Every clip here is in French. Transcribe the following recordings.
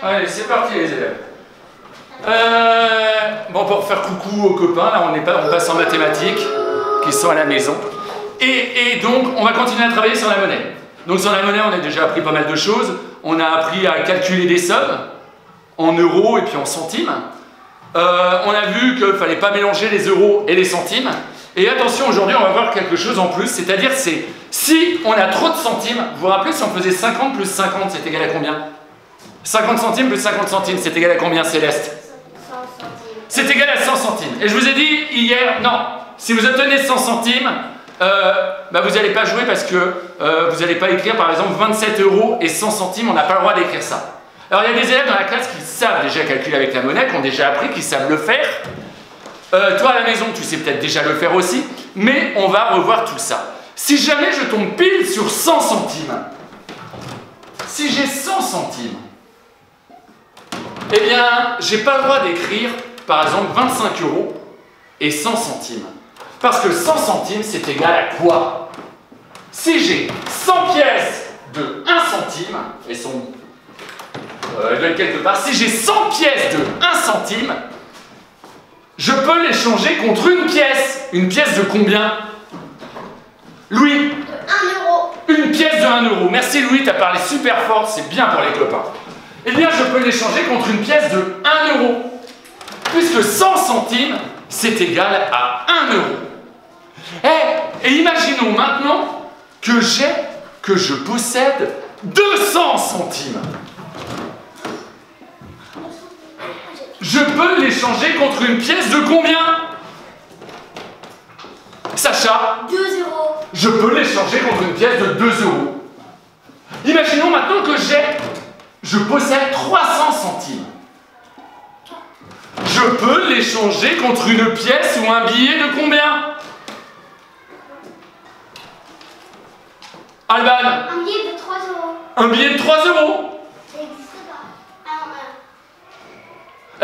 Allez, c'est parti les élèves. Bon, pour faire coucou aux copains, là on passe en mathématiques, qui sont à la maison. Et donc, on va continuer à travailler sur la monnaie. Donc sur la monnaie, on a déjà appris pas mal de choses. On a appris à calculer des sommes, en euros et puis en centimes. On a vu qu'il ne fallait pas mélanger les euros et les centimes. Et attention, aujourd'hui, on va voir quelque chose en plus, c'est-à-dire c'est si on a trop de centimes, vous vous rappelez si on faisait 50 plus 50, c'est égal à combien? 50 centimes plus 50 centimes, c'est égal à combien, Céleste? 100 centimes. C'est égal à 100 centimes. Et je vous ai dit hier, non, si vous obtenez 100 centimes, vous n'allez pas jouer parce que vous n'allez pas écrire par exemple 27 euros et 100 centimes, on n'a pas le droit d'écrire ça. Alors il y a des élèves dans la classe qui savent déjà calculer avec la monnaie, qui ont déjà appris, qui savent le faire. Toi à la maison, tu sais peut-être déjà le faire aussi, mais on va revoir tout ça. Si jamais je tombe pile sur 100 centimes, si j'ai 100 centimes, eh bien, j'ai pas le droit d'écrire, par exemple, 25 euros et 100 centimes. Parce que 100 centimes, c'est égal à quoi? Si j'ai 100 pièces de 1 centime, elles sont quelque part, si j'ai 100 pièces de 1 centime, je peux les changer contre une pièce. Une pièce de combien? Louis? De 1 euro. Une pièce de 1 euro. Merci Louis, tu as parlé super fort, c'est bien pour les copains. Eh bien, je peux les changer contre une pièce de 1 euro. Puisque 100 centimes, c'est égal à 1 euro. Et imaginons maintenant que je possède 200 centimes. Je peux les changer contre une pièce de combien? Sacha? 2 euros. Je peux les changer contre une pièce de 2 euros. Imaginons maintenant que je possède 300 centimes. Je peux les changer contre une pièce ou un billet de combien? Alban? Un billet de 3 euros. Un billet de 3 euros. Ça n'existe pas.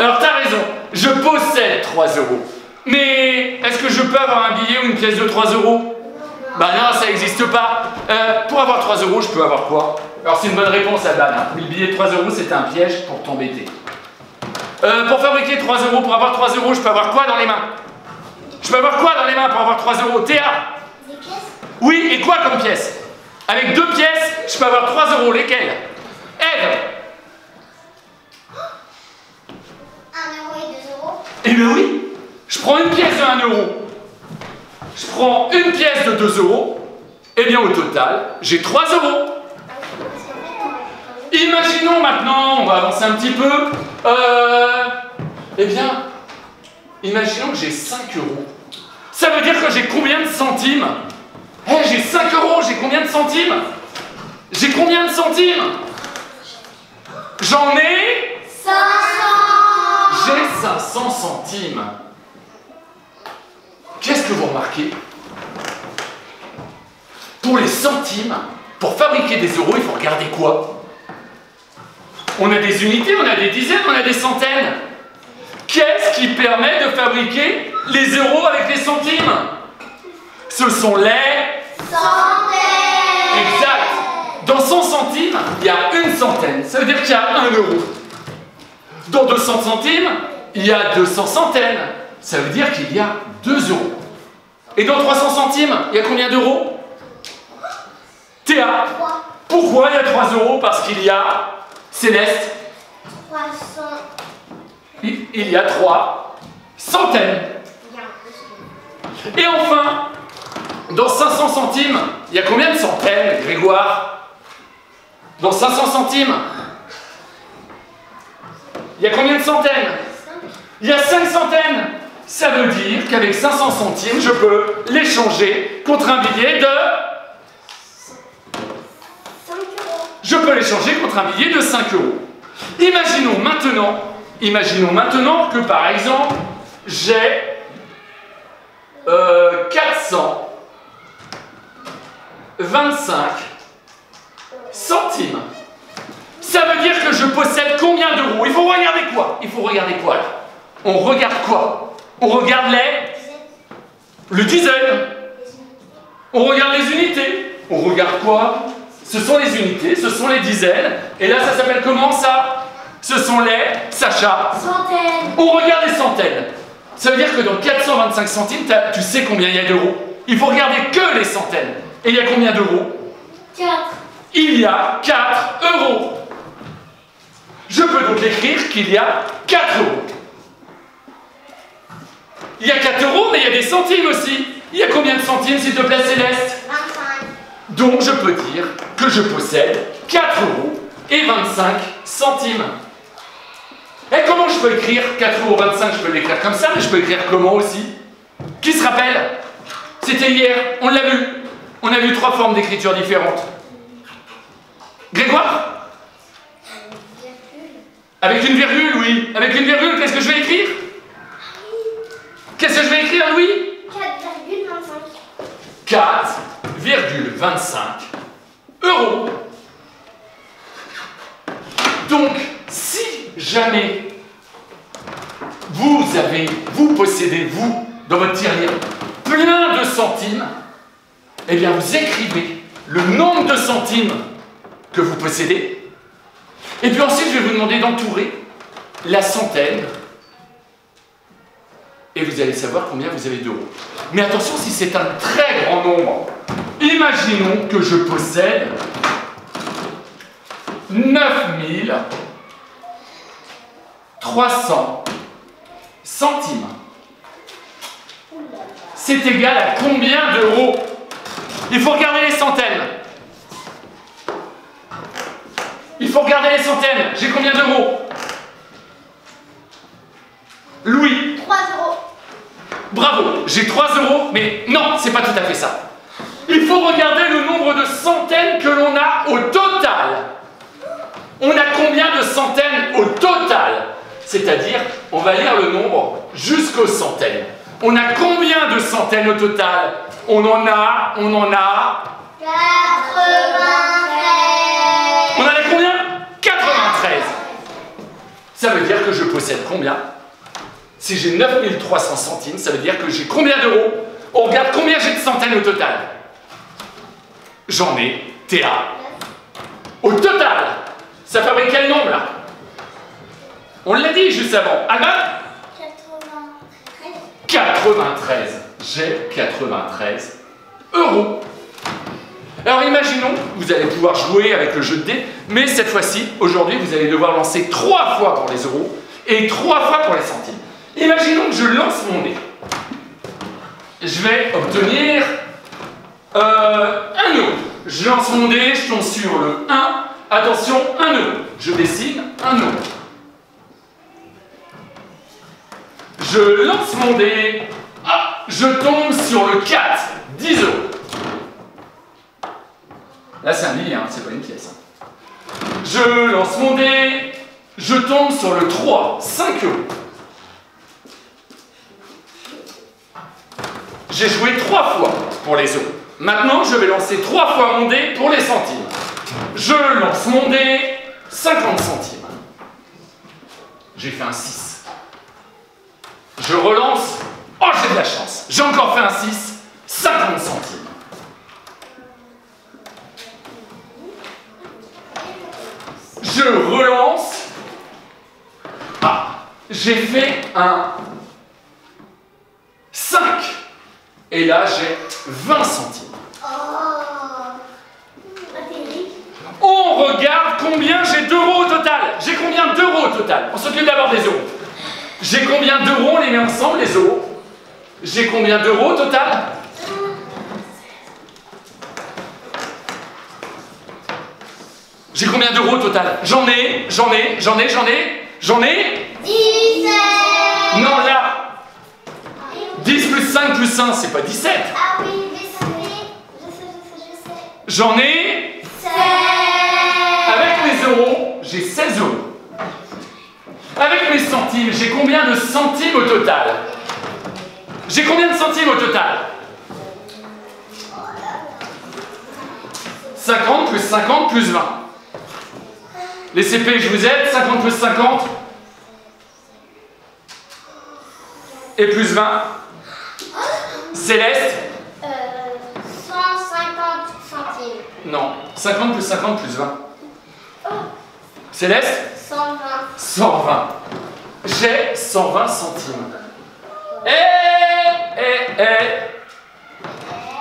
Alors t'as raison, je possède 3 euros. Mais est-ce que je peux avoir un billet ou une pièce de 3 euros? Bah non, ça n'existe pas. Pour avoir 3 euros, je peux avoir quoi? Alors c'est une bonne réponse, Alban. Hein. Le billet de 3 euros, c'est un piège pour t'embêter. Pour fabriquer 3 euros, pour avoir 3 euros, je peux avoir quoi dans les mains? Je peux avoir quoi dans les mains pour avoir 3 euros? Théa? Des pièces? Oui, et quoi comme pièce? Avec 2 pièces, je peux avoir 3 euros. Lesquelles? Ève? 1 euro et 2 euros. Eh bien oui, je prends une pièce de 1 euro. Je prends une pièce de 2 euros. Eh bien au total, j'ai 3 euros. Imaginons maintenant, on va avancer un petit peu. Eh bien, imaginons que j'ai 5 euros. Ça veut dire que j'ai combien de centimes? J'ai 5 euros, j'ai combien de centimes? J'ai combien de centimes? J'en ai 500. J'ai 500 centimes. Qu'est-ce que vous remarquez? Pour les centimes, pour fabriquer des euros, il faut regarder quoi? On a des unités, on a des dizaines, on a des centaines. Qu'est-ce qui permet de fabriquer les euros avec les centimes? Ce sont les centaines. Exact. Dans 100 centimes, il y a une centaine. Ça veut dire qu'il y a 1 euro. Dans 200 centimes, il y a 200 centaines. Ça veut dire qu'il y a 2 euros. Et dans 300 centimes, il y a combien d'euros? Théa? 3. Pourquoi il y a 3 euros? Parce qu'il y a... Céleste? 300. Il y a 3 centaines. Et enfin, dans 500 centimes, il y a combien de centaines, Grégoire? Dans 500 centimes, il y a combien de centaines? Il y a 5 centaines. Ça veut dire qu'avec 500 centimes, je peux l'échanger contre un billet de... 5 euros. Je peux l'échanger contre un billet de 5 euros. Imaginons maintenant que par exemple, j'ai 425 centimes. Ça veut dire que je possède combien d'euros? Il faut regarder quoi? Il faut regarder quoi là? On regarde quoi? On regarde le dizaine. On regarde les unités. On regarde quoi? Ce sont les unités, ce sont les dizaines. Et là, ça s'appelle comment ça? Ce Ce sont les, Sacha, Centaines. on regarde les centaines. Ça veut dire que dans 425 centimes, tu sais combien il y a d'euros. Il faut regarder que les centaines. Et il y a combien d'euros? 4. Il y a 4 euros. Je peux donc écrire qu'il y a 4 euros. Il y a 4 euros, mais il y a des centimes aussi. Il y a combien de centimes, s'il te plaît, Céleste? 25. Donc je peux dire que je possède 4 euros et 25 centimes. Et comment je peux écrire 4,25 euros? Je peux l'écrire comme ça, mais je peux écrire comment aussi? Qui se rappelle? C'était hier, on l'a vu. On a vu 3 formes d'écriture différentes. Grégoire? Avec une virgule, oui. Avec une virgule, qu'est-ce que je vais écrire? Qu'est-ce que je vais écrire, Louis? 4,25. 4,25 euros. Donc, si jamais vous possédez, vous, dans votre tirelire, plein de centimes, eh bien, vous écrivez le nombre de centimes que vous possédez. Et puis ensuite, je vais vous demander d'entourer la centaine. Et vous allez savoir combien vous avez d'euros. Mais attention, si c'est un très grand nombre, imaginons que je possède 9300 centimes. C'est égal à combien d'euros? Il faut regarder les centaines. Il faut regarder les centaines. J'ai combien d'euros? Louis? 3 euros. Bravo, j'ai 3 euros, mais non, c'est pas tout à fait ça. Il faut regarder le nombre de centaines que l'on a au total. On a combien de centaines au total? C'est-à-dire, on va lire le nombre jusqu'aux centaines. On a combien de centaines au total? On en a 93. On en a combien? 93. Ça veut dire que je possède combien? Si j'ai 9300 centimes, ça veut dire que j'ai combien d'euros? On regarde combien j'ai de centaines au total. J'en ai, Théa. Au total, ça fabrique quel nombre là? On l'a dit juste avant. Alban? 93. J'ai 93 euros. Alors imaginons, vous allez pouvoir jouer avec le jeu de dés, mais cette fois-ci, aujourd'hui, vous allez devoir lancer 3 fois pour les euros et 3 fois pour les centimes. Imaginons que je lance mon dé. Je vais obtenir 1 euro. Je lance mon dé, je tombe sur le 1. Attention, 1 euro. Je dessine 1 euro. Je lance mon dé. Ah, je tombe sur le 4. 10 euros. Là, c'est un billet, hein, c'est pas une pièce. Hein. Je lance mon dé. Je tombe sur le 3. 5 euros. J'ai joué 3 fois pour les euros. Maintenant, je vais lancer 3 fois mon dé pour les centimes. Je lance mon dé, 50 centimes. J'ai fait un 6. Je relance. Oh, j'ai de la chance. J'ai encore fait un 6, 50 centimes. Je relance. Ah, j'ai fait un 5. Et là, j'ai 20 centimes. On regarde combien j'ai d'euros au total. J'ai combien d'euros au total? On s'occupe d'abord des euros. J'ai combien d'euros? On les met ensemble, les euros. J'ai combien d'euros au total? J'ai combien d'euros au total? J'en ai 17. Non, là. 10 plus 5 plus 1, c'est pas 17. Ah oui, mais ça fait. Je sais. J'en ai. 16. Avec mes euros, j'ai 16 euros. Avec mes centimes, j'ai combien de centimes au total? J'ai combien de centimes au total? 50 plus 50 plus 20. Les CP, je vous aide. 50 plus 50. Et plus 20. Céleste? 150 centimes. Non. 50 plus 50 plus 20. Céleste? 120. 120. J'ai 120 centimes.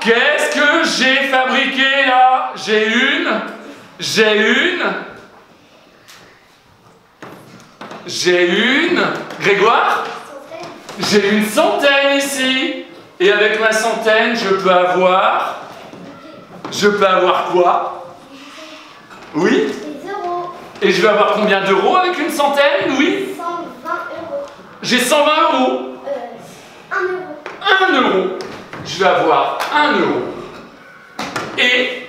Qu'est-ce que j'ai fabriqué là? J'ai une. Grégoire? J'ai une centaine ici. Et avec ma centaine, je peux avoir quoi? Oui? Des euros. Et je vais avoir combien d'euros avec une centaine? Oui? 120 euros. J'ai 120 euros. 1 euro. 1 euro. Je vais avoir 1 euro. Et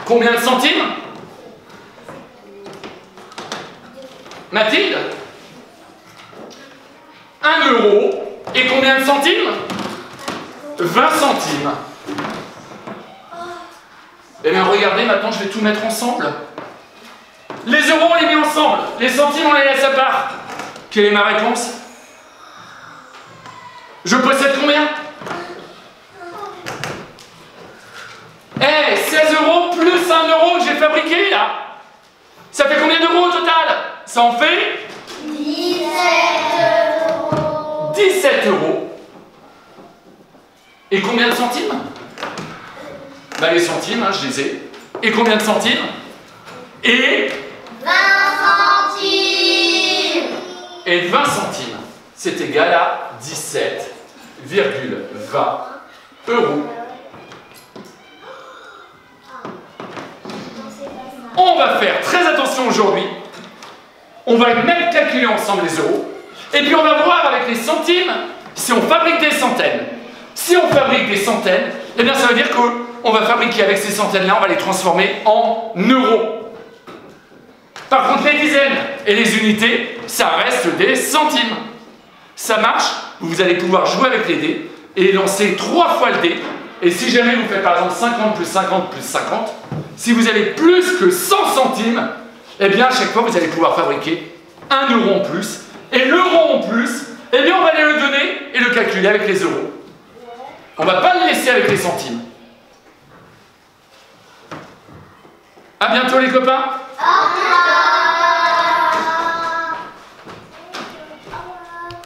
combien de centimes? Mathilde? 1 euro. Et combien de centimes? 20 centimes. Eh bien, regardez, maintenant, je vais tout mettre ensemble. Les euros, on les met ensemble. Les centimes, on les laisse à part. Quelle est ma réponse? Je possède combien? 16 euros plus 1 euro que j'ai fabriqué, là. Ça fait combien d'euros au total? Ça en fait 17 euros. 17 euros. Et combien de centimes? Bah les centimes, hein, je les ai. Et combien de centimes? Et 20 centimes. Et 20 centimes, c'est égal à 17,20 euros. On va faire très attention aujourd'hui. On va même calculer ensemble les euros. Et puis on va voir avec les centimes si on fabrique des centaines. Si on fabrique des centaines, eh bien ça veut dire qu'on va fabriquer avec ces centaines-là, on va les transformer en euros. Par contre, les dizaines et les unités, ça reste des centimes. Ça marche, vous allez pouvoir jouer avec les dés et lancer 3 fois le dé. Et si jamais vous faites par exemple 50 plus 50 plus 50, si vous avez plus que 100 centimes, eh bien à chaque fois vous allez pouvoir fabriquer 1 euro en plus. Et l'euro en plus, eh bien on va aller le donner et le calculer avec les euros. On ne va pas le laisser avec les centimes. À bientôt les copains!